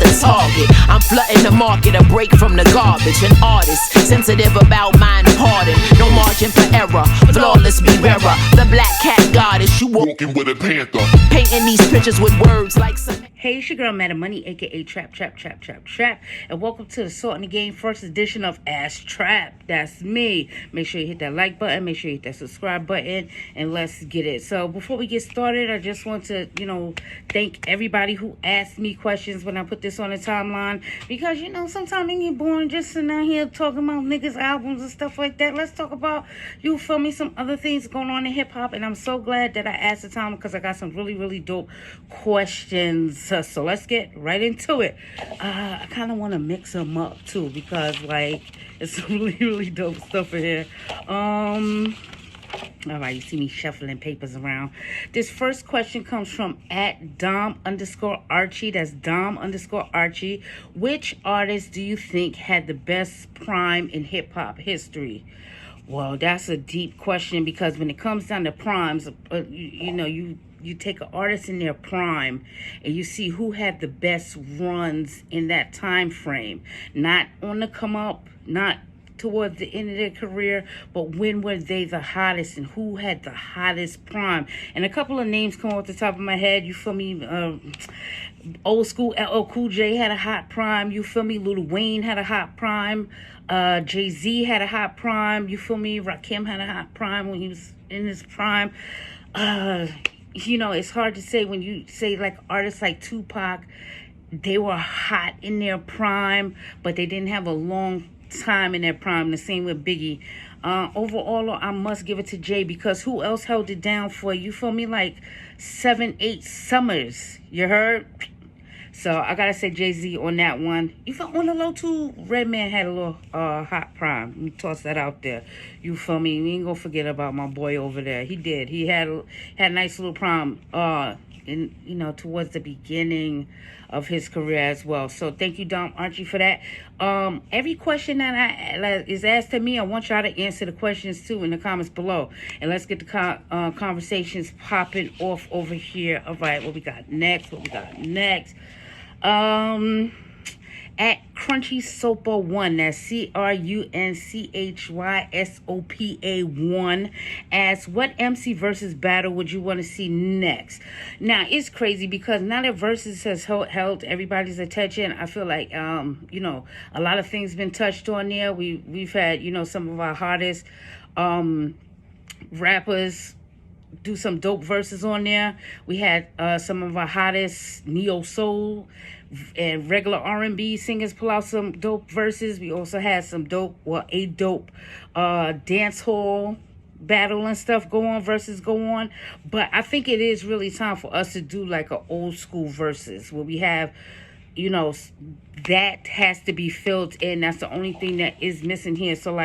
the target. I'm flooding the market, a break from the garbage. An artist, sensitive about mind pardon. No margin for error, flawless be bearer. The black cat goddess, you walking with a panther. Painting these pictures with words like some. Hey, it's your girl, Madam Money, aka Trap, and welcome to the Salt in the Game first edition of Ass Trap. That's me. Make sure you hit that like button, make sure you hit that subscribe button, and let's get it. So before we get started, I just want to, thank everybody who asked me questions when I put this on the timeline, because sometimes you get boring just sitting out here talking about niggas' albums and stuff like that. Let's talk about, some other things going on in hip hop, and I'm so glad that I asked the time because I got some really, really dope questions. So let's get right into it. I kind of want to mix them up too because it's really, really dope stuff in here. All right, you see me shuffling papers around. This first question comes from @Dom_Archie. That's Dom_Archie. Which artist do you think had the best prime in hip hop history? Well, that's a deep question because when it comes down to primes, you take an artist in their prime and you see who had the best runs in that time frame. Not on the come up, not towards the end of their career, but when were they the hottest and who had the hottest prime. And a couple of names come off the top of my head, you feel me? Old school LL Cool J had a hot prime, you feel me? Lil Wayne had a hot prime. Jay-Z had a hot prime, you feel me? Rakim had a hot prime when he was in his prime. It's hard to say when you say artists like Tupac, they were hot in their prime, but they didn't have a long time in their prime. The same with Biggie. Overall, I must give it to Jay because who else held it down for you? Feel me? 7, 8 summers. You heard? So I gotta say Jay-Z on that one. You feel on the low too. Redman had a little hot prime. Let me toss that out there. You feel me? We ain't gonna forget about my boy over there. He did. He had a nice little prime. Towards the beginning of his career as well. So thank you, Dom Archie, for that. Every question that is asked to me, I want y'all to answer the questions too in the comments below. And let's get the conversations popping off over here. All right, what we got next? @CrunchySopa1, that's CRUNCHYSOPA1, asks, what MC versus battle would you want to see next? Now, it's crazy because now that versus has held everybody's attention, I feel like, a lot of things been touched on there. We've had, some of our hottest rappers do some dope verses on there. We had some of our hottest neo soul and regular R&B singers pull out some dope verses. We also had some dope dance hall battle and stuff go on. But I think it is really time for us to do an old school verses where we have, that has to be filled in. That's the only thing that is missing here. So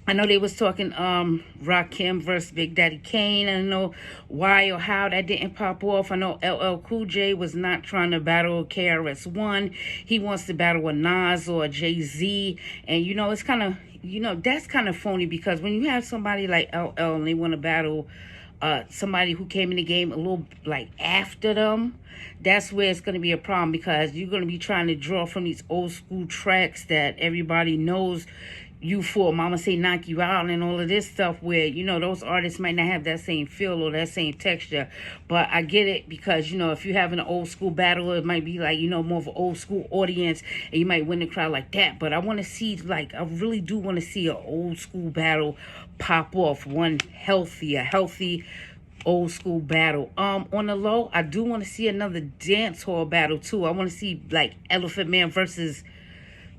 I know they was talking Rakim versus Big Daddy Kane. I don't know why or how that didn't pop off. I know LL Cool J was not trying to battle KRS-One. He wants to battle a Nas or a Jay-Z. And, it's kind of, that's kind of phony because when you have somebody like LL and they want to battle somebody who came in the game a little after them, that's where it's going to be a problem because you're going to be trying to draw from these old school tracks that everybody knows you for, Mama Say Knock You Out and all of this stuff where, those artists might not have that same feel or that same texture. But I get it because, if you're having an old school battle, it might be more of an old school audience and you might win the crowd like that. But I want to see, I really do want to see an old school battle pop off. One healthy old school battle. On the low, I do want to see another dance hall battle too. I want to see Elephant Man versus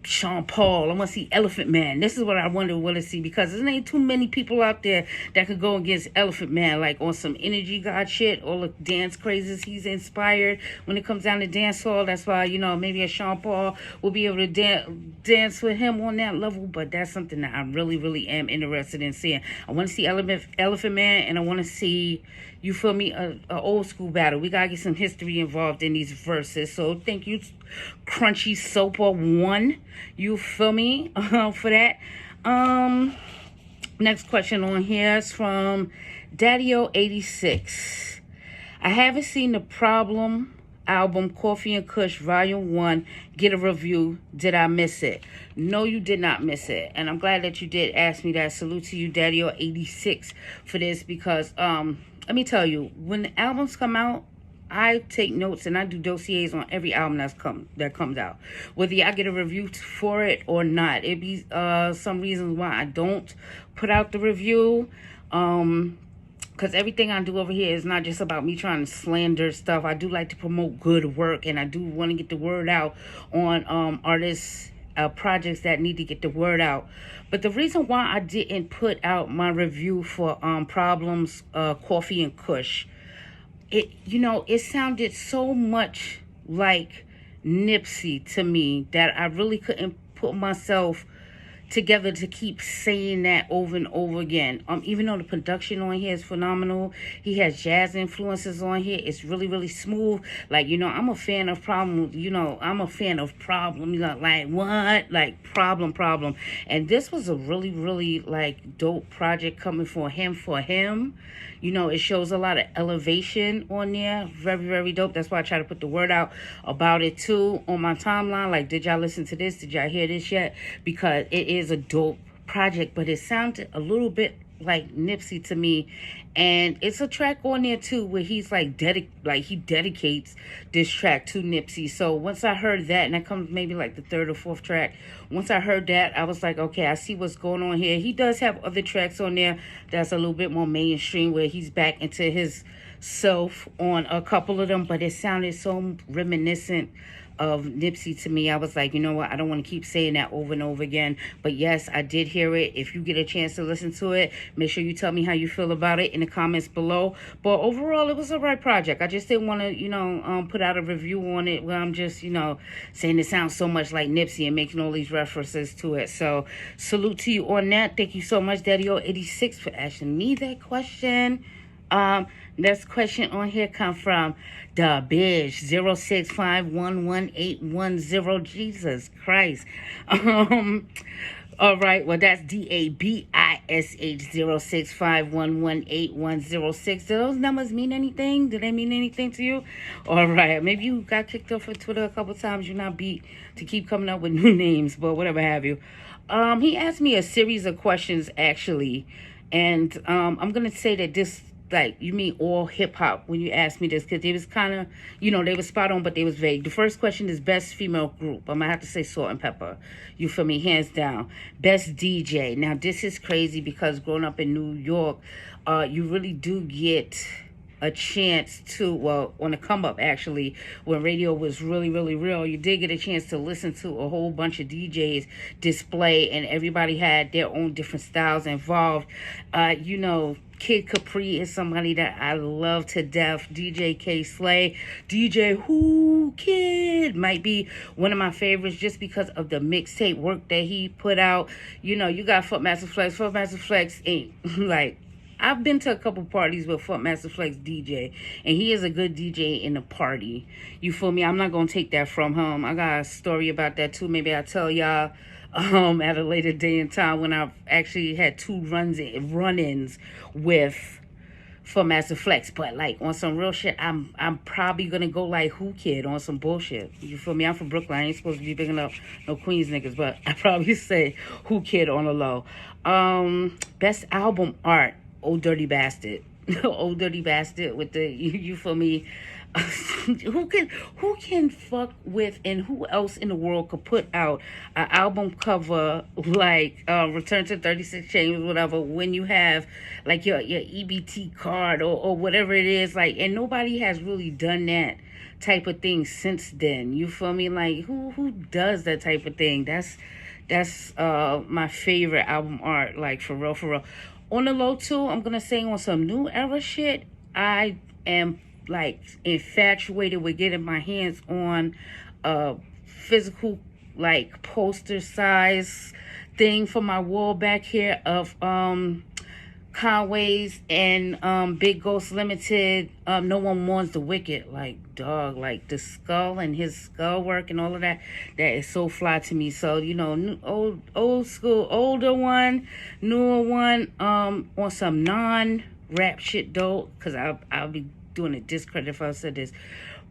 Sean Paul. I want to see Elephant Man. This is what I want to see because there ain't too many people out there that could go against Elephant Man on some energy god shit, all the dance crazes he's inspired when it comes down to dance hall. That's why maybe a Sean Paul will be able to dance with him on that level. But that's something that I really, really am interested in seeing. I want to see Elephant Man, and I want to see, you feel me, a old school battle. We gotta get some history involved in these verses. So thank you, CrunchySopa1. You feel me for that. Next question on here is from Daddio86. I haven't seen the problem album Coffee and Kush Volume 1, get a review. Did I miss it? No, you did not miss it. And I'm glad that you did ask me that. Salute to you, Daddy86, for this, because let me tell you, when the albums come out, I take notes and I do dossiers on every album that comes out, whether I get a review for it or not. It be some reasons why I don't put out the review, because everything I do over here is not just about me trying to slander stuff. I do like to promote good work, and I do want to get the word out on artists, projects that need to get the word out. But the reason why I didn't put out my review for Problems, Coffee and Kush, it sounded so much like Nipsey to me that I really couldn't put myself together to keep saying that over and over again. Even though the production on here is phenomenal, he has jazz influences on here. It's really, really smooth. Like, I'm a fan of Problem. I'm a fan of Problem. Like what? Like Problem. And this was a really, really like dope project coming for him. It shows a lot of elevation on there. Very, very dope. That's why I try to put the word out about it too on my timeline. Like, did y'all listen to this? Did y'all hear this yet? Because it is a dope project, but it sounded a little bit like Nipsey to me. And it's a track on there too where he's like he dedicates this track to Nipsey. So once I heard that, and that comes maybe like the third or fourth track, once I heard that, I was like, okay, I see what's going on here. He does have other tracks on there that's a little bit more mainstream, where he's back into his self on a couple of them, but it sounded so reminiscent of Nipsey to me. I was like, you know what, I don't want to keep saying that over and over again. But yes, I did hear it. If you get a chance to listen to it, make sure you tell me how you feel about it in the comments below. But overall, it was a right project. I just didn't want to put out a review on it where I'm just saying it sounds so much like Nipsey and making all these references to it. So salute to you on that. Thank you so much, Daddy86, for asking me that question. Next question on here come from the Bish 065118110. Jesus Christ. All right, well, that's DABISH 065118110. Do those numbers mean anything? Do they mean anything to you? All right, maybe you got kicked off of Twitter a couple times. You're not beat to keep coming up with new names, but whatever have you. He asked me a series of questions, actually, and I'm going to say that this, like, you mean all hip-hop when you asked me this, because they was kind of, they were spot on, but they was vague. The first question is best female group. I'm going to have to say Salt and Pepper. You feel me? Hands down. Best DJ. Now, this is crazy because growing up in New York, you really do get a chance to, well, on the come up, actually, when radio was really, really real, you did get a chance to listen to a whole bunch of DJs display, and everybody had their own different styles involved. Kid Capri is somebody that I love to death. DJ K Slay, DJ Who Kid might be one of my favorites just because of the mixtape work that he put out. You got Funkmaster Flex. Funkmaster Flex ain't like, I've been to a couple parties with Funkmaster Flex DJ, and he is a good DJ in the party. You feel me? I'm not going to take that from him. I got a story about that too. Maybe I'll tell y'all at a later day and time when I've actually had two run-ins with Funkmaster Flex. But like on some real shit, I'm probably going to go like Who Kid on some bullshit. You feel me? I'm from Brooklyn. I ain't supposed to be picking up no Queens niggas, but I probably say Who Kid on the low. Best album art. Old Dirty Bastard. Old Dirty Bastard with the, you feel me? who can fuck with, and who else in the world could put out an album cover like Return to 36 Chambers, whatever, when you have like your EBT card or whatever it is, like, and nobody has really done that type of thing since then. You feel me? Like, who does that type of thing? That's my favorite album art, like, for real. On the low too, I'm gonna say on some new era shit, I am like infatuated with getting my hands on a physical, like, poster size thing for my wall back here of Conway's and Big Ghost Limited, No One Mourns the Wicked. Like, dog, like the skull and his skull work and all of that is so fly to me. So, old school, older one, newer one, on some non-rap shit though, because I'll be doing a discredit if I said this.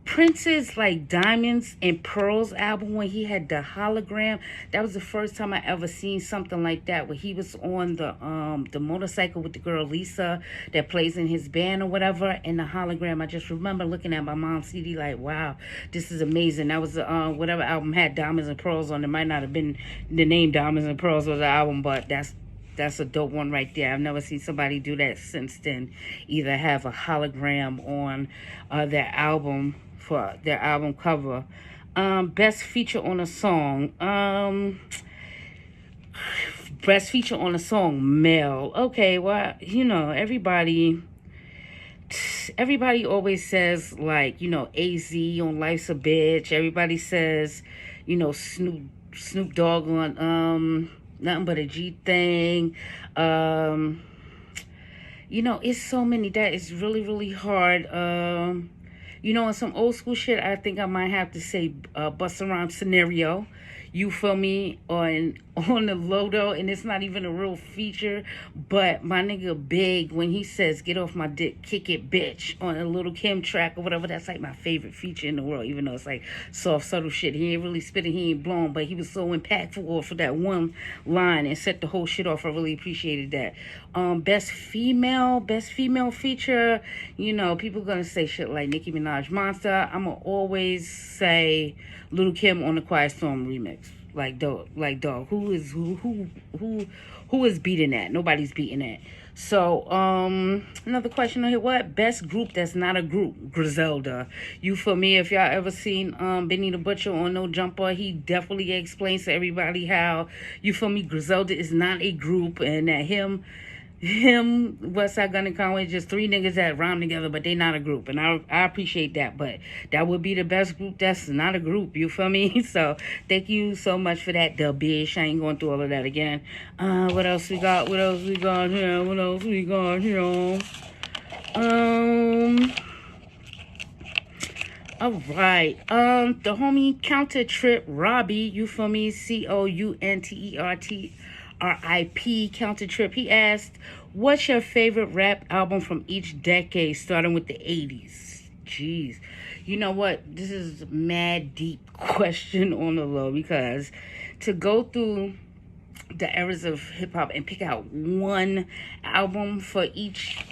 Prince's like Diamonds and Pearls album when he had the hologram. That was the first time I ever seen something like that, where he was on the motorcycle with the girl Lisa that plays in his band or whatever, and the hologram. I just remember looking at my mom's CD like, wow, this is amazing. That was whatever album had Diamonds and Pearls on. It might not have been the name Diamonds and Pearls was the album, but that's a dope one right there. I've never seen somebody do that since then. Either have a hologram on their album for their album cover. Best feature on a song. Best feature on a song, Mel. Okay, well, everybody always says, like, AZ on Life's a Bitch. Everybody says, Snoop Dogg on Nothing But a G Thing. It's so many that it's really, really hard. On some old school shit, I think I might have to say Busta Rhymes Scenario. You feel me? On the Lodo, and it's not even a real feature, but my nigga Big, when he says "Get off my dick, kick it, bitch" on a Little Kim track or whatever, that's like my favorite feature in the world. Even though it's like soft, subtle shit, he ain't really spitting, he ain't blown, but he was so impactful for that one line and set the whole shit off. I really appreciated that. Best female feature. People gonna say shit like Nicki Minaj, Monster. I'ma always say Little Kim on the Quiet Storm remix. Like dog. Who is beating that? Nobody's beating that. So another question here. What best group that's not a group? Griselda. You feel me? If y'all ever seen Benny the Butcher on No Jumper, he definitely explains to everybody how, you feel me, Griselda is not a group, and that him, Westside Gunn and Conway, just three niggas that rhyme together, but they not a group, and I appreciate that. But that would be the best group that's not a group. You feel me? So thank you so much for that, the bitch. I ain't going through all of that again. What else we got? Here? All right. The homie Counter Trip Robbie, you feel me? COUNTERTRIP Counter Trip. He asked, "What's your favorite rap album from each decade, starting with the 80s?" Jeez. You know what? This is a mad deep question on the low, because to go through the eras of hip hop and pick out one album for each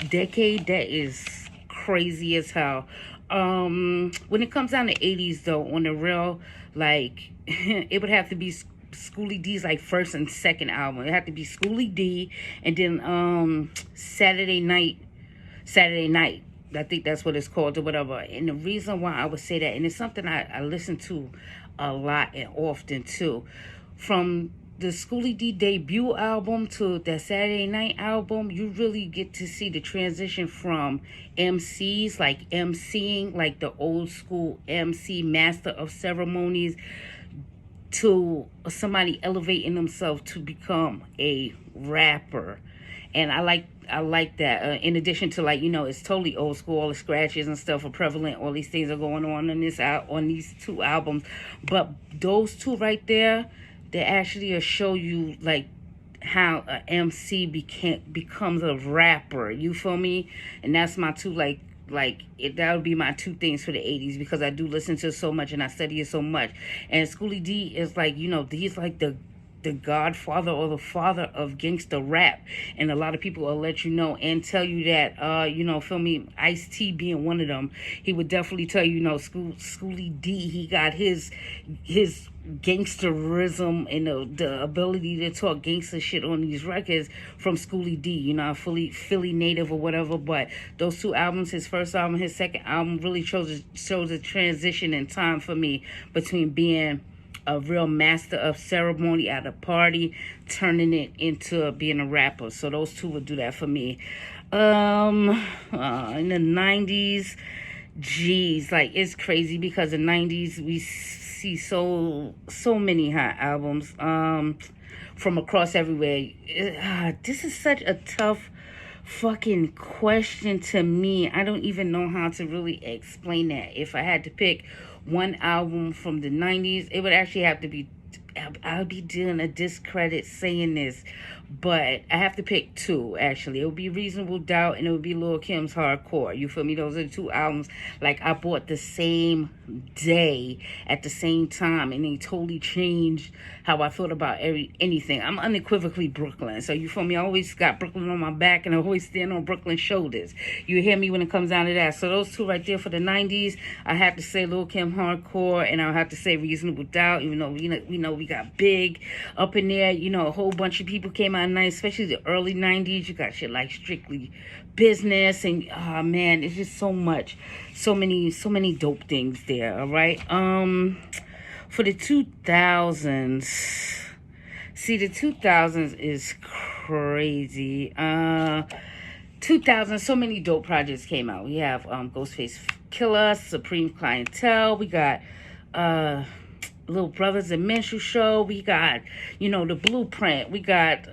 decade, that is crazy as hell. When it comes down to 80s though, on the real, like it would have to be Schoolie D's like first and second album. It had to be Schoolie D, and then Saturday Night. I think that's what it's called or whatever. And the reason why I would say that, and it's something I listen to a lot and often too, from the Schoolie D debut album to that Saturday Night album, you really get to see the transition from MCs, like MCing, like the old school MC, master of ceremonies, to somebody elevating themselves to become a rapper. And I like that. In addition to, like, it's totally old school. All the scratches and stuff are prevalent. All these things are going on on these two albums. But those two right there, they actually show you like how a MC becomes a rapper. You feel me? And that's my two that would be my two things for the 80s, because I do listen to it so much and I study it so much. And Schoolie D is like, he's like the godfather or the father of gangsta rap, and a lot of people will let you know and tell you that feel me, Ice-T being one of them. He would definitely tell you, Schoolie D, he got his gangsterism and the ability to talk gangster shit on these records from Schoolie D. Philly native or whatever. But those two albums, his first album, his second album, really shows a transition in time for me between being a real master of ceremony at a party, turning it into being a rapper. So those two would do that for me. In the 90s, geez, like it's crazy, because in the 90s we see so many hot albums from across everywhere. This is such a tough fucking question to me. I don't even know how to really explain that. If I had to pick one album from the 90s, it would actually have to be, I'll be doing a discredit saying this, But I have to pick two, actually. It would be Reasonable Doubt and it would be Lil Kim's Hardcore. You feel me? Those are the two albums, like, I bought the same day at the same time, and they totally changed how I thought about anything. I'm unequivocally Brooklyn. So, you feel me? I always got Brooklyn on my back, and I always stand on Brooklyn's shoulders. You hear me when it comes down to that. So, those two right there for the 90s, I have to say Lil Kim Hardcore, and I'll have to say Reasonable Doubt, even though we know we got Big up in there. You know, a whole bunch of people came out nice, especially the early 90s. You got shit like Strictly Business, and man, it's just so many dope things there. All right. For the 2000s, see, the 2000s is crazy. 2000, so many dope projects came out. We have Ghostface Killer, Supreme Clientele. We got Little Brothers and Menstrual Show. We got, The Blueprint. We got,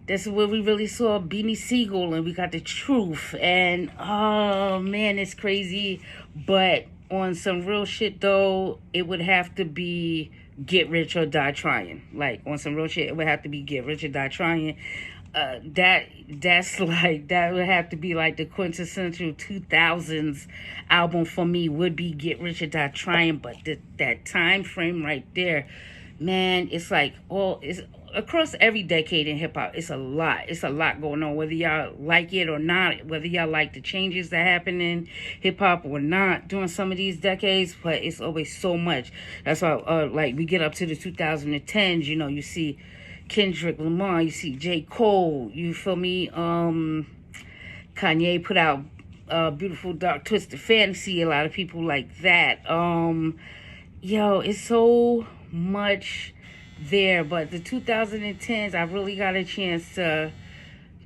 this is where we really saw Beanie Siegel, and we got The Truth. And, oh, man, it's crazy. But on some real shit, though, it would have to be Get Rich or Die Trying. Like, on some real shit, it would have to be Get Rich or Die Trying. That would have to be like the quintessential 2000s album for me, would be Get Rich or Die Trying. But that time frame right there, man, it's like it's across every decade in hip hop. It's a lot going on, whether y'all like it or not, whether y'all like the changes that happen in hip hop or not during some of these decades. But it's always so much. That's why like we get up to the 2010s, you see Kendrick Lamar, you see J. Cole, you feel me? Kanye put out Beautiful Dark Twisted Fantasy. A lot of people like that. It's so much there. But the 2010s, I really got a chance to,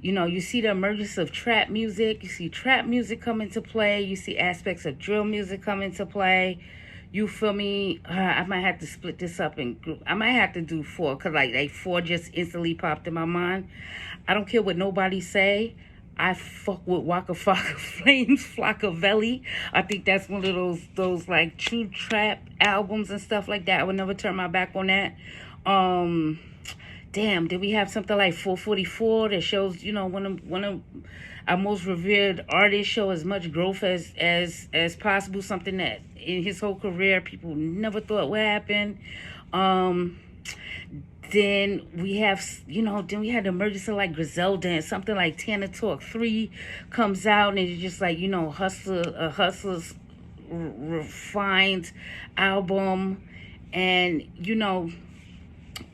you see the emergence of trap music. You see trap music come into play. You see aspects of drill music come into play. You feel me? I might have to split this up in group. I might have to do 4, because like 4 just instantly popped in my mind. I don't care what nobody say. I fuck with Waka Flocka Flames, Flockavelli. I think that's one of those like true trap albums and stuff like that. I would never turn my back on that. Damn, did we have something like 444 that shows, one of our most revered artists show as much growth as possible, something that in his whole career people never thought would happen. Then we have, then we had the emergence of like Griselda, and something like Tana Talk 3 comes out, and it's just like, Hustler's refined album. And,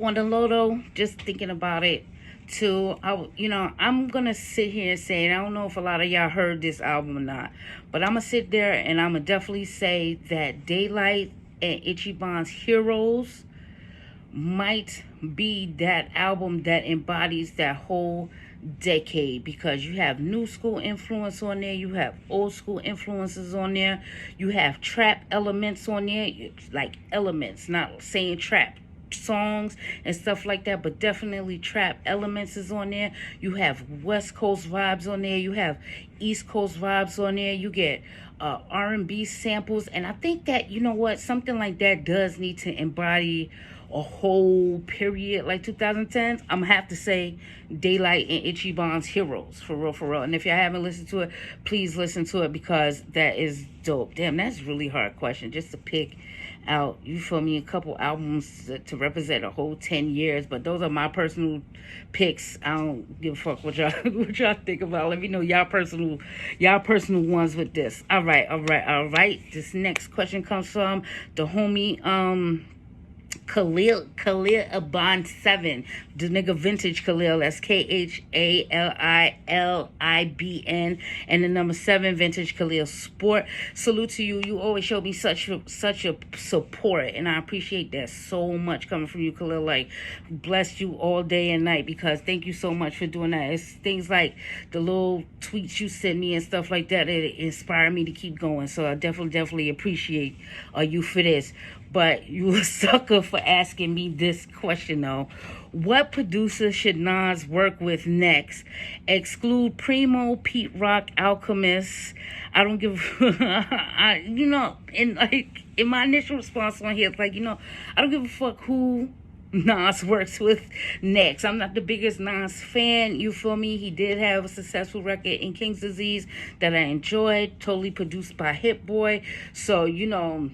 on the low though, just thinking about it too, I'm gonna sit here and say, and I don't know if a lot of y'all heard this album or not, but I'm gonna sit there and I'm gonna definitely say that Daylight and Ichiban's Heroes might be that album that embodies that whole decade, because you have new school influence on there, you have old school influences on there, you have trap elements on there, like elements, not saying trap songs and stuff like that, but definitely trap elements is on there. You have West Coast vibes on there, you have East Coast vibes on there, you get R&B samples. And I think that, something like that does need to embody a whole period like 2010s. I'm gonna have to say Daylight and Ichiban's Heroes, for real. And if y'all haven't listened to it, please listen to it, because that is dope. Damn, that's a really hard question just to pick out, you feel me, a couple albums to represent a whole 10 years. But those are my personal picks. I don't give a fuck what y'all think about. Let me know y'all personal ones with this. All right. This next question comes from the homie Khalil Aban 7, the nigga Vintage Khalil. That's KHALILIBN, and the number 7, Vintage Khalil Sport. Salute to you. You always show me such a support, and I appreciate that so much coming from you, Khalil. Like, bless you all day and night, because thank you so much for doing that. It's things like the little tweets you send me and stuff like that inspire me to keep going. So I definitely appreciate you for this. But you a sucker for asking me this question, though. What producer should Nas work with next? Exclude Primo, Pete Rock, Alchemist. I don't give... in my initial response on here, it's like, I don't give a fuck who Nas works with next. I'm not the biggest Nas fan, you feel me? He did have a successful record in King's Disease that I enjoyed, totally produced by Hit Boy. So, the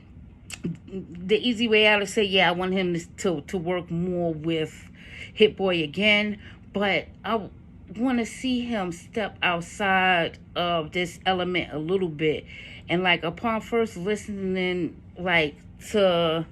easy way out is say, yeah, I want him to work more with Hit Boy again, but I want to see him step outside of this element a little bit. And like upon first listening, like to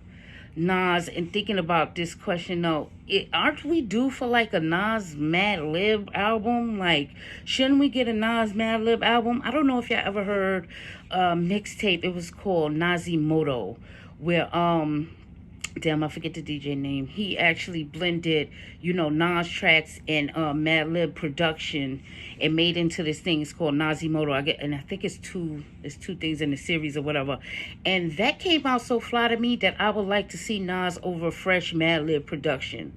Nas and thinking about this question though, aren't we due for like a Nas Mad Lib album? Like, shouldn't we get a Nas Mad Lib album? I don't know if y'all ever heard a mixtape. It was called Nazimoto, where damn, I forget the DJ name. He actually blended, Nas tracks and Mad Lib production and made into this thing. It's called Nazimoto. And I think it's two things in the series or whatever. And that came out so fly to me that I would like to see Nas over fresh Mad Lib production.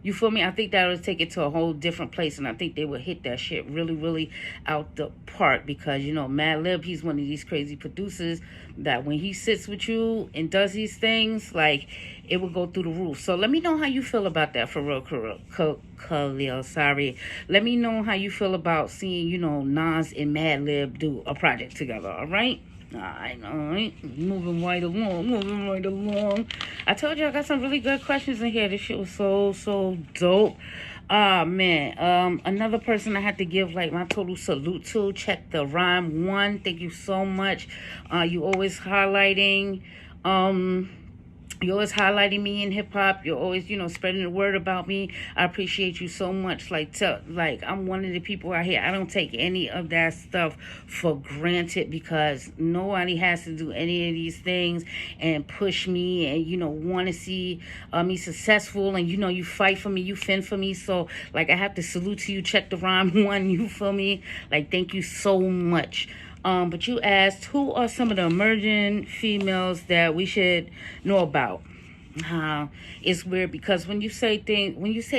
You feel me? I think that would take it to a whole different place, and I think they would hit that shit really, really out the park because, Mad Lib, he's one of these crazy producers that when he sits with you and does these things, like, it will go through the roof. So let me know how you feel about that for real, Khalil, sorry. Let me know how you feel about seeing, Nas and Mad Lib do a project together, all right? Alright, moving right along. I told you I got some really good questions in here. This shit was so dope. Man. Another person I had to give like my total salute to. Check the Rhyme One. Thank you so much. You always highlighting. You're always highlighting me in hip hop. You're always, spreading the word about me. I appreciate you so much. Like I'm one of the people out here. I don't take any of that stuff for granted because nobody has to do any of these things and push me and, want to see me successful. And, you fight for me, you fend for me. So, like, I have to salute to you. Check the Rhyme One. You feel me? Like, thank you so much. But you asked, who are some of the emerging females that we should know about? It's weird because when you say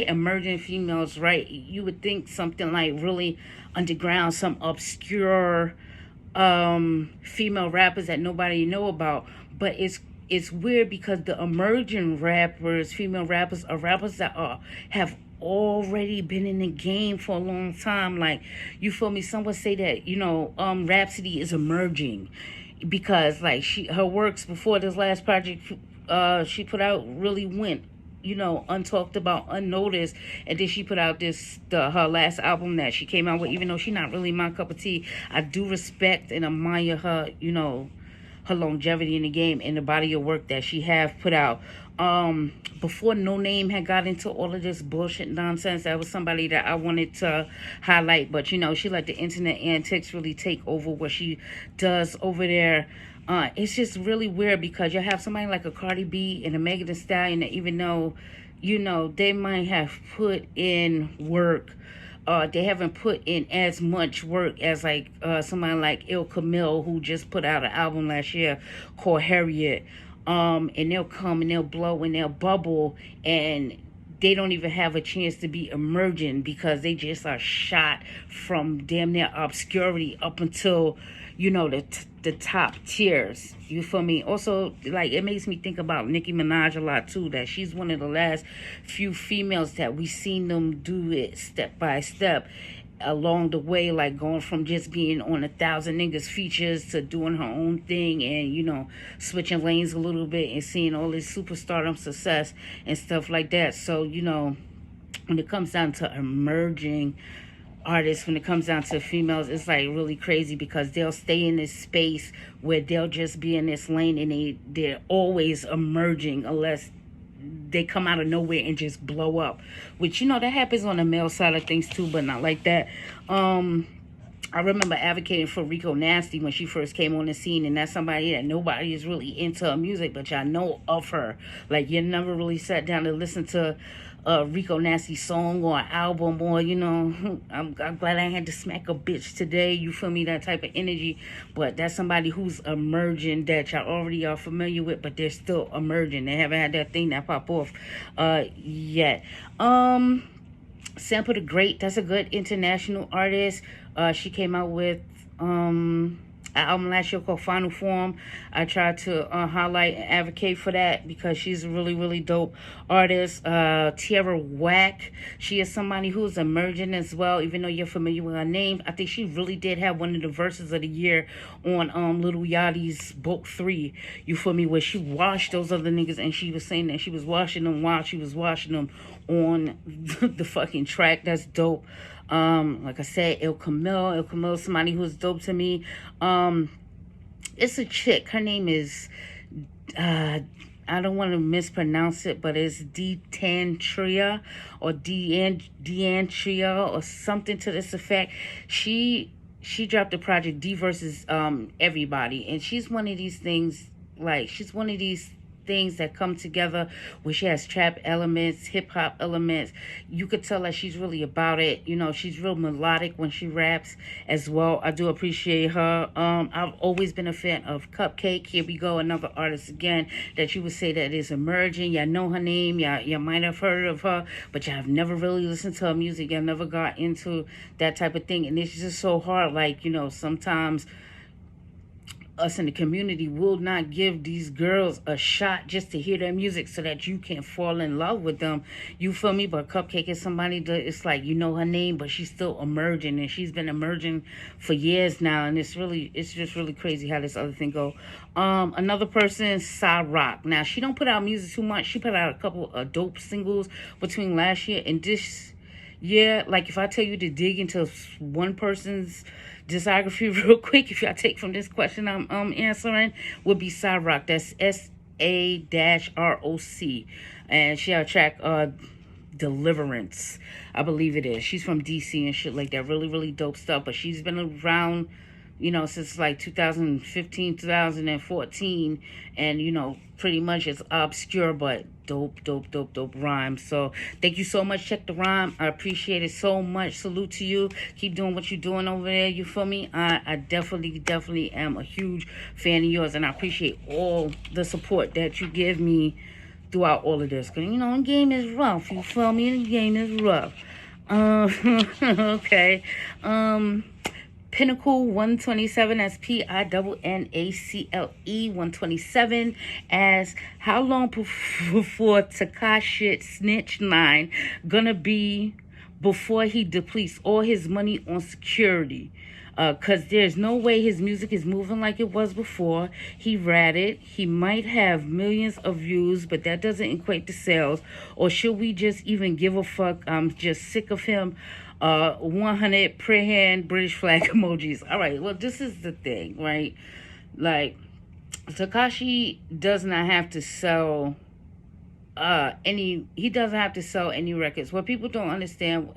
emerging females, right, you would think something like really underground, some obscure female rappers that nobody know about. But it's weird because the emerging rappers, female rappers, are rappers that have already been in the game for a long time. Like, you feel me? Some would say that, Rhapsody is emerging because like her works before this last project she put out really went untalked about, unnoticed, and then she put out her last album that she came out with. Even though she's not really my cup of tea, I do respect and admire her, her longevity in the game and the body of work that she have put out. Before No Name had got into all of this bullshit nonsense, that was somebody that I wanted to highlight. But, she let the internet antics really take over what she does over there. It's just really weird because you have somebody like a Cardi B and a Megan Thee Stallion that even though, they might have put in work, they haven't put in as much work as like somebody like Il Camille, who just put out an album last year called Harriet. And they'll come and they'll blow and they'll bubble and they don't even have a chance to be emerging because they just are shot from damn near obscurity up until, the top tiers. You feel me? Also, like, it makes me think about Nicki Minaj a lot too, that she's one of the last few females that we seen them do it step by step along the way, like going from just being on 1,000 Niggas features to doing her own thing and, switching lanes a little bit and seeing all this superstardom success and stuff like that. So, when it comes down to emerging artists, when it comes down to females, it's like really crazy because they'll stay in this space where they'll just be in this lane and they're always emerging unless they come out of nowhere and just blow up, which that happens on the male side of things too, but not like that. I remember advocating for Rico Nasty when she first came on the scene, and that's somebody that nobody is really into her music, but y'all know of her. Like, you never really sat down to listen to a Rico Nasty song or an album, or I'm glad I had to smack a bitch today, you feel me, that type of energy. But that's somebody who's emerging that y'all already are familiar with, but they're still emerging. They haven't had that thing that pop off yet. Sample the Great, that's a good international artist. She came out with album last year called Final Form. I tried to highlight and advocate for that because she's a really, really dope artist. Tierra Whack, she is somebody who's emerging as well, even though you're familiar with her name. I think she really did have one of the verses of the year on Little Yachty's Book 3. You feel me? Where she washed those other niggas and she was saying that she was washing them while she was washing them on the fucking track. That's dope. Like I said, Il Camille, somebody who's dope to me. It's a chick. Her name is, I don't want to mispronounce it, but it's D'Antria or D'Antria or something to this effect. She dropped the project D versus Everybody, and she's one of these things. Like, she's one of these things that come together where she has trap elements, hip hop elements. You could tell that she's really about it. You know, she's real melodic when she raps as well. I do appreciate her. I've always been a fan of Cupcake. Here we go, another artist again that you would say that is emerging. Y'all know her name. You might have heard of her, but y'all have never really listened to her music. Y'all never got into that type of thing. And it's just so hard. Like, you know, sometimes us in the community will not give these girls a shot just to hear their music so that you can fall in love with them. You feel me? But Cupcake is somebody that it's like, you know her name, but she's still emerging, and she's been emerging for years now, and it's just really crazy how this other thing go. Another person, Rock. Now, she don't put out music too much. She put out a couple of dope singles between last year and this year. Like, if I tell you to dig into one person's discography real quick, if y'all take from this question I'm answering, would be Rock. That's SA-ROC. And she had a track Deliverance, I believe it is. She's from DC and shit like that. Really, really dope stuff. But she's been around, you know, since like 2015, 2014. And, you know, pretty much it's obscure, but dope rhymes. So thank you so much. Check the rhyme. I appreciate it so much. Salute to you. Keep doing what you're doing over there. You feel me? I definitely am a huge fan of yours, and I appreciate all the support that you give me throughout all of this. Because, you know, the game is rough. You feel me? The game is rough. Okay. Pinnacle 127, that's PINNACLE 127, as how long before Tekashi Snitch 9 gonna be before he depletes all his money on security? Because there's no way his music is moving like it was before. He ratted. He might have millions of views, but that doesn't equate to sales. Or should we just even give a fuck? I'm just sick of him. 100 prayer hand British flag emojis. All right, well, this is the thing, right? Like, Tekashi does not have to sell he doesn't have to sell any records. What people don't understand,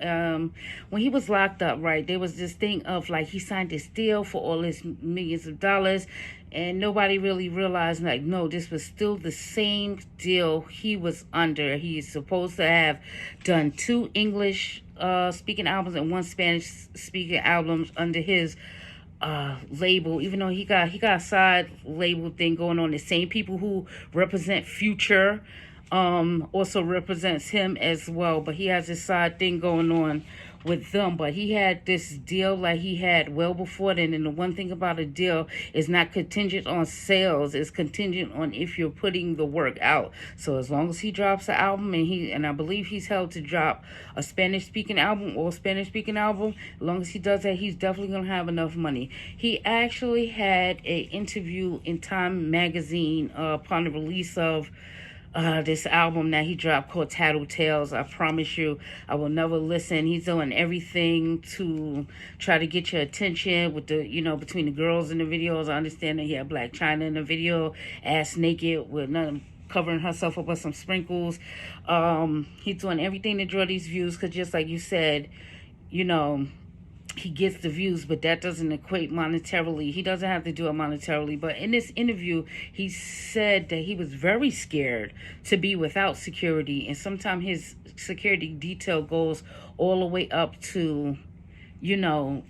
when he was locked up, right, there was this thing of like he signed this deal for all his millions of dollars, and nobody really realized, like, no, this was still the same deal he was under. He is supposed to have done 2 English speaking albums and 1 Spanish speaking albums under his label, even though he got a side label thing going on. The same people who represent Future also represents him as well, but he has this side thing going on with them. But he had this deal like he had well before then, and the one thing about a deal is not contingent on sales, it's contingent on if you're putting the work out. So as long as he drops an album, and I believe he's held to drop a Spanish speaking album or Spanish speaking album, as long as he does that, he's definitely gonna have enough money. He actually had an interview in Time magazine upon the release of this album that he dropped called Tattletales. I promise you, I will never listen. He's doing everything to try to get your attention with the, you know, between the girls in the videos. I understand that he had Black China in the video, ass naked with nothing, covering herself up with some sprinkles. He's doing everything to draw these views because, just like you said, you know, he gets the views, but that doesn't equate monetarily. He doesn't have to do it monetarily. But in this interview, he said that he was very scared to be without security, and sometimes his security detail goes all the way up to, you know,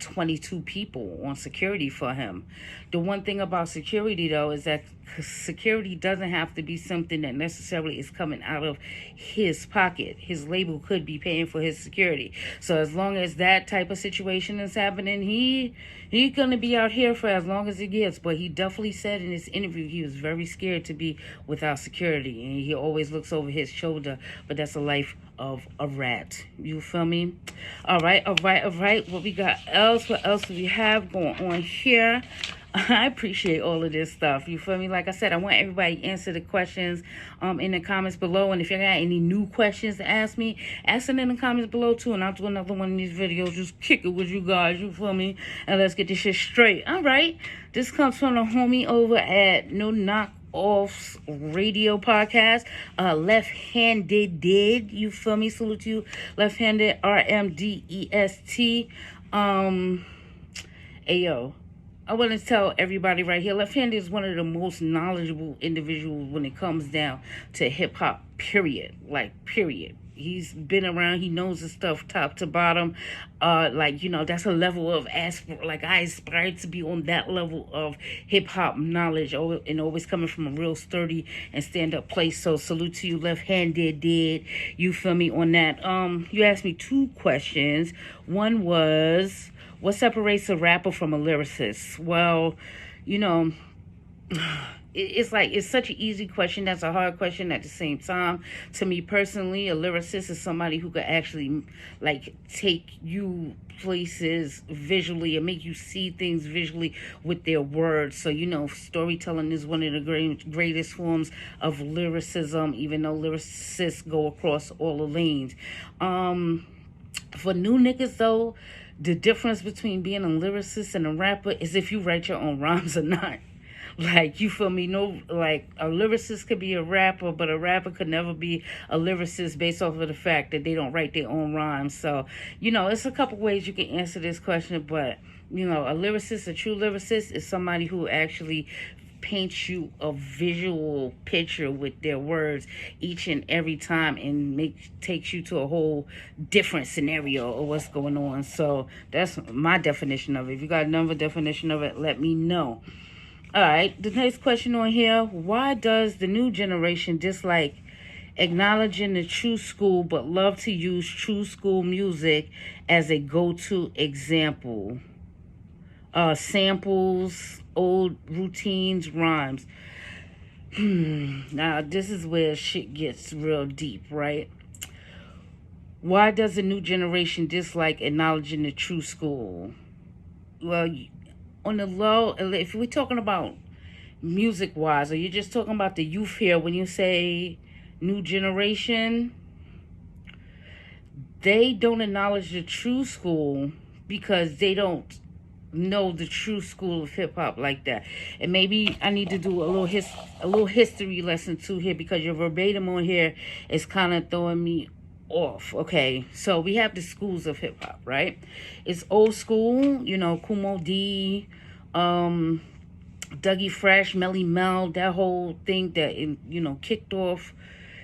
22 people on security for him. The one thing about security, though, is that security doesn't have to be something that necessarily is coming out of his pocket. His label could be paying for his security. So as long as that type of situation is happening, he's gonna be out here for as long as it gets. But he definitely said in his interview he was very scared to be without security, and he always looks over his shoulder. But that's the life of a rat. You feel me? All right. What we got else? What else do we have going on here? I appreciate all of this stuff. You feel me? Like I said, I want everybody to answer the questions in the comments below. And if you got any new questions to ask me, ask it in the comments below too. And I'll do another one of these videos. Just kick it with you guys. You feel me? And let's get this shit straight. All right. This comes from the homie over at No Knock Off's radio podcast, Left-Handed Did. You feel me? Salute to you. Left-Handed, RMDEST. Ayo. I want to tell everybody right here, Left-Handed is one of the most knowledgeable individuals when it comes down to hip-hop, period. Like, period. He's been around. He knows the stuff top to bottom. That's a level of I aspire to be on that level of hip-hop knowledge and always coming from a real sturdy and stand-up place. So salute to you, Left-Handed Did. You feel me on that? You asked me two questions. One was, what separates a rapper from a lyricist? Well, it's such an easy question. That's a hard question at the same time. To me personally, a lyricist is somebody who could actually take you places visually and make you see things visually with their words. So, storytelling is one of the greatest forms of lyricism, even though lyricists go across all the lanes. For new niggas though, the difference between being a lyricist and a rapper is if you write your own rhymes or not. You feel me? No, a lyricist could be a rapper, but a rapper could never be a lyricist based off of the fact that they don't write their own rhymes. So, it's a couple ways you can answer this question, but, a lyricist, a true lyricist is somebody who actually paints you a visual picture with their words each and every time and takes you to a whole different scenario of what's going on. So that's my definition of it. If you got another definition of it, let me know. All right, the next question on here, why does the new generation dislike acknowledging the true school but love to use true school music as a go-to example? Samples, old routines, rhymes. Now, this is where shit gets real deep, right? Why does the new generation dislike acknowledging the true school? Well, on the low, if we're talking about music-wise, or you're just talking about the youth here, when you say new generation, they don't acknowledge the true school because they don't know the true school of hip-hop like that. And maybe I need to do a little history lesson too here, because your verbatim on here is kind of throwing me off. Okay, so we have the schools of hip-hop, right? It's old school, Kumo D, Dougie Fresh, Melly Mel, that whole thing that kicked off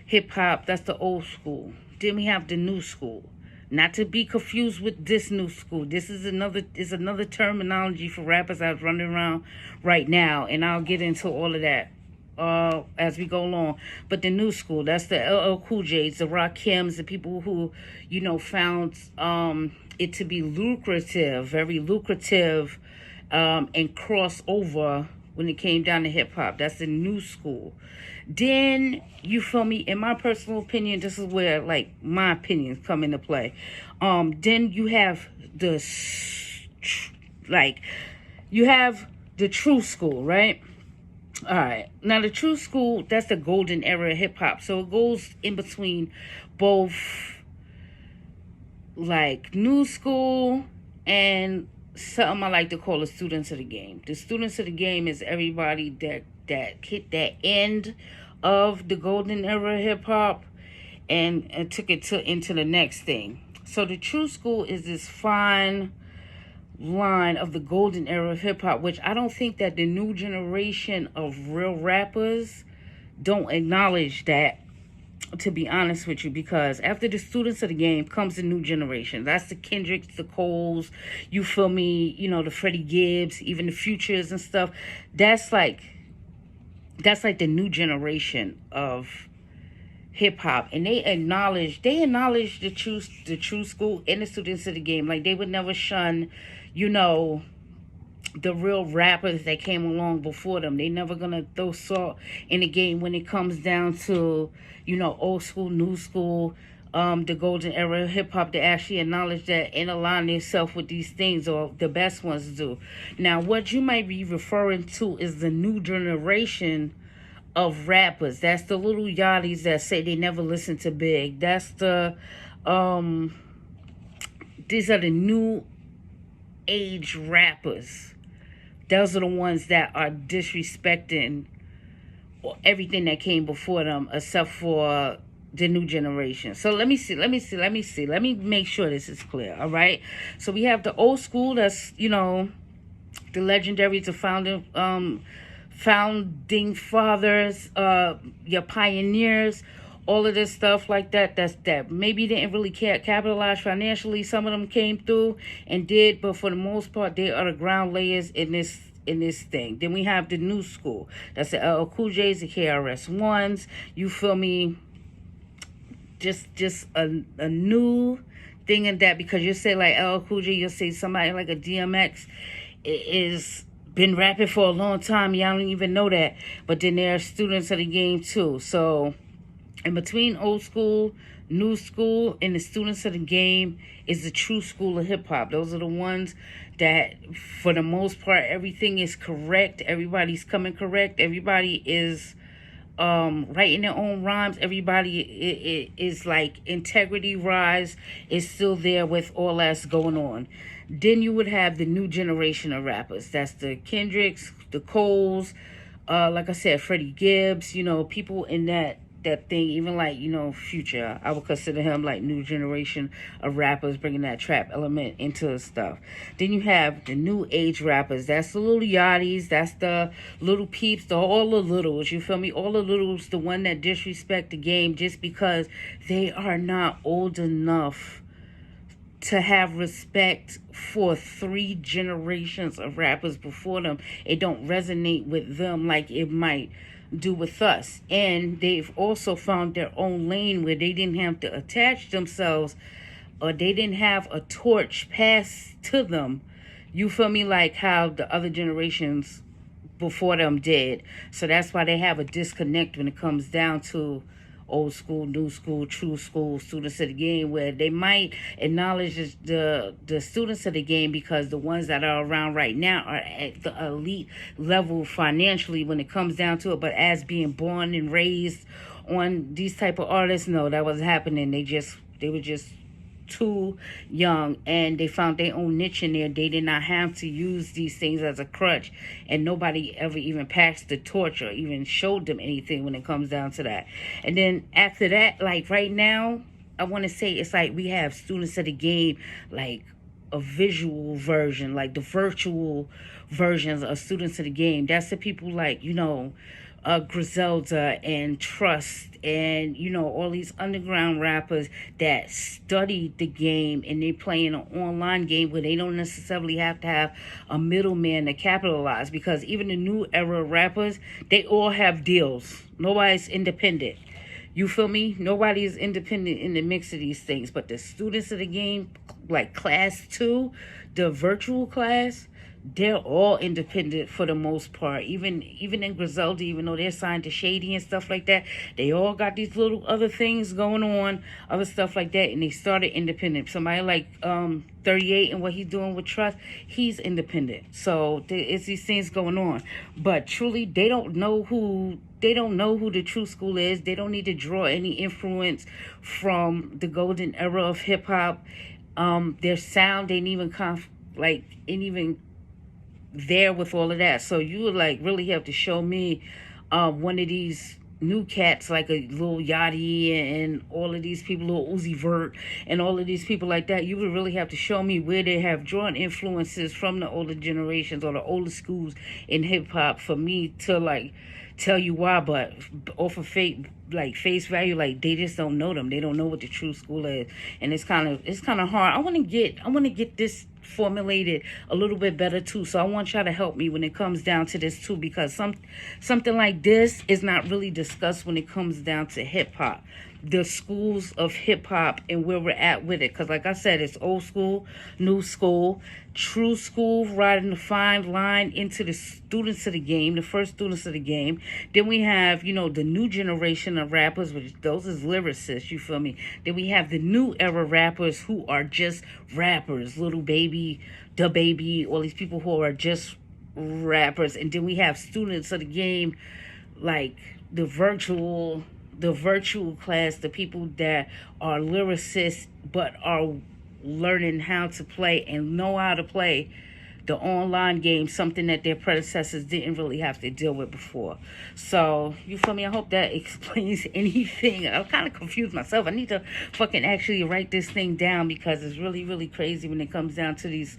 hip-hop. That's the old school. Then we have the new school. Not to be confused with this new school. This is another terminology for rappers that's running around right now, and I'll get into all of that as we go along. But the new school, that's the LL Cool J's, the Rakims, the people who found it to be lucrative, very lucrative, and cross over when it came down to hip hop. That's the new school. Then, you feel me, in my personal opinion, this is where my opinions come into play. Then you have the true school, right? All right. Now the true school, that's the golden era of hip hop. So it goes in between both new school and something I like to call the students of the game. The students of the game is everybody that hit that end of the golden era of hip hop and took it into the next thing. So the true school is this fine line of the golden era of hip hop, which I don't think that the new generation of real rappers don't acknowledge that, to be honest with you, because after the students of the game comes the new generation. That's the Kendricks, the Coles, you feel me, the Freddie Gibbs, even the Futures and stuff. That's that's like the new generation of hip hop, and they acknowledge the true school and the students of the game. Like they would never shun, you know, the real rappers that came along before them. They never gonna throw salt in the game when it comes down to, you know, old school, new school, the golden era of hip hop. They actually acknowledge that and align themselves with these things, or the best ones do. Now, what you might be referring to is the new generation of rappers. That's the little yachties that say they never listened to Big. That's the um these are the new age rappers. Those are the ones that are disrespecting everything that came before them, except for the new generation. So let me see. Let me make sure this is clear. All right. So we have the old school. That's, you know, the legendaries, the founding fathers, your pioneers, all of this stuff like that. That maybe didn't really capitalize financially. Some of them came through and did, but for the most part, they are the ground layers in this thing. Then we have the new school. That's the LL Cool J's, the KRS Ones. You feel me? Just a new thing in that, because you say like LL Cool J, you'll say somebody like a DMX is been rapping for a long time. Y'all don't even know that. But then there are students of the game too. So in between old school, new school, and the students of the game is the true school of hip hop. Those are the ones that, for the most part, everything is correct. Everybody's coming correct. Everybody is writing their own rhymes. Everybody is like integrity rise is still there with all that's going on. Then you would have the new generation of rappers. That's the Kendricks, the Coles, like I said, Freddie Gibbs. You know, people in that thing. Even like, you know, Future, I would consider him like new generation of rappers, bringing that trap element into his stuff. Then you have the new age rappers. That's the little yachties. That's the little peeps. All the littles. You feel me? All the littles. The one that disrespect the game just because they are not old enough to have respect for 3 generations of rappers before them. It don't resonate with them like it might do with us. And they've also found their own lane where they didn't have to attach themselves, or they didn't have a torch passed to them. You feel me? Like how the other generations before them did. So that's why they have a disconnect when it comes down to old school, new school, true school, students of the game, where they might acknowledge the students of the game because the ones that are around right now are at the elite level financially when it comes down to it. But as being born and raised on these type of artists, no, that wasn't happening. They were just too young, and they found their own niche in there. They did not have to use these things as a crutch, and nobody ever even passed the torch or even showed them anything when it comes down to that. And then after that, like right now, I want to say it's like we have students of the game, like a visual version, like the virtual versions of students of the game. That's the people like, you know, Griselda and Trust, and you know, all these underground rappers that studied the game, and they playing an online game where they don't necessarily have to have a middleman to capitalize, because even the new era rappers, they all have deals. Nobody's independent. You feel me? Nobody is independent in the mix of these things. But the students of the game, like class 2, the virtual class, they're all independent for the most part. Even in Griselda, even though they're signed to Shady and stuff like that, they all got these little other things going on, other stuff like that, and they started independent. Somebody like 38 and what he's doing with Trust, he's independent. So it's these things going on. But truly, they don't know who the true school is. They don't need to draw any influence from the golden era of hip hop. Their sound ain't even ain't even there with all of that. So you would like really have to show me one of these new cats like a Lil Yachty and all of these people, Lil Uzi Vert and all of these people like that. You would really have to show me where they have drawn influences from the older generations or the older schools in hip hop for me to like tell you why. But off of face value, like they just don't know them. They don't know what the true school is, and it's kind of hard. I want to get this formulated a little bit better too. So I want y'all to help me when it comes down to this too, because something like this is not really discussed when it comes down to hip hop, the schools of hip hop and where we're at with it. Because like I said, it's old school, new school, true school, riding the fine line into the students of the game, the first students of the game. Then we have, you know, the new generation of rappers, which those is lyricists, you feel me? Then we have the new era rappers who are just rappers, Little Baby, Da Baby, all these people who are just rappers. And then we have students of the game, like the virtual class, the people that are lyricists but are learning how to play and know how to play the online game, something that their predecessors didn't really have to deal with before. So, you feel me? I hope that explains anything. I'm kind of confused myself. I need to fucking actually write this thing down, because it's really, really crazy when it comes down to these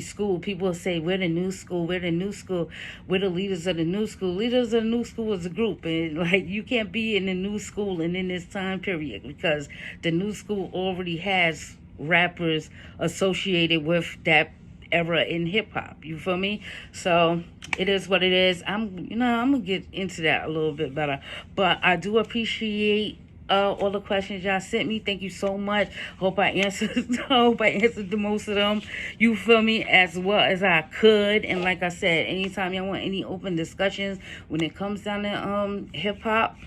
schools. People will say, we're the new school, we're the new school, we're the leaders of the new school. Leaders of the new school is a group, and like, you can't be in the new school and in this time period, because the new school already has rappers associated with that era in hip hop. You feel me? So it is what it is. I'm gonna get into that a little bit better. But I do appreciate all the questions y'all sent me. Thank you so much. Hope I answered the most of them. You feel me? As well as I could. And like I said, anytime y'all want any open discussions when it comes down to hip hop,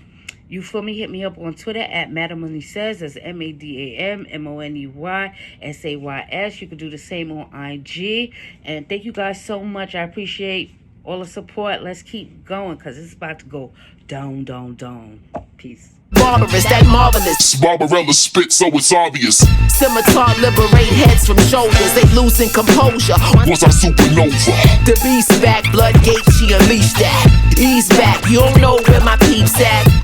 you feel me? Hit me up on Twitter at Madam Money Says. That's MADAMMONEYSAYS. You can do the same on IG. And thank you guys so much. I appreciate all the support. Let's keep going, because it's about to go down, down, down. Peace. Barbarous, that marvelous. Barbarella spit so it's obvious. Scimitar liberate heads from shoulders. They losing composure. Was I supernova? The beast back, blood gate, she unleashed that. Ease back, you don't know where my peeps at.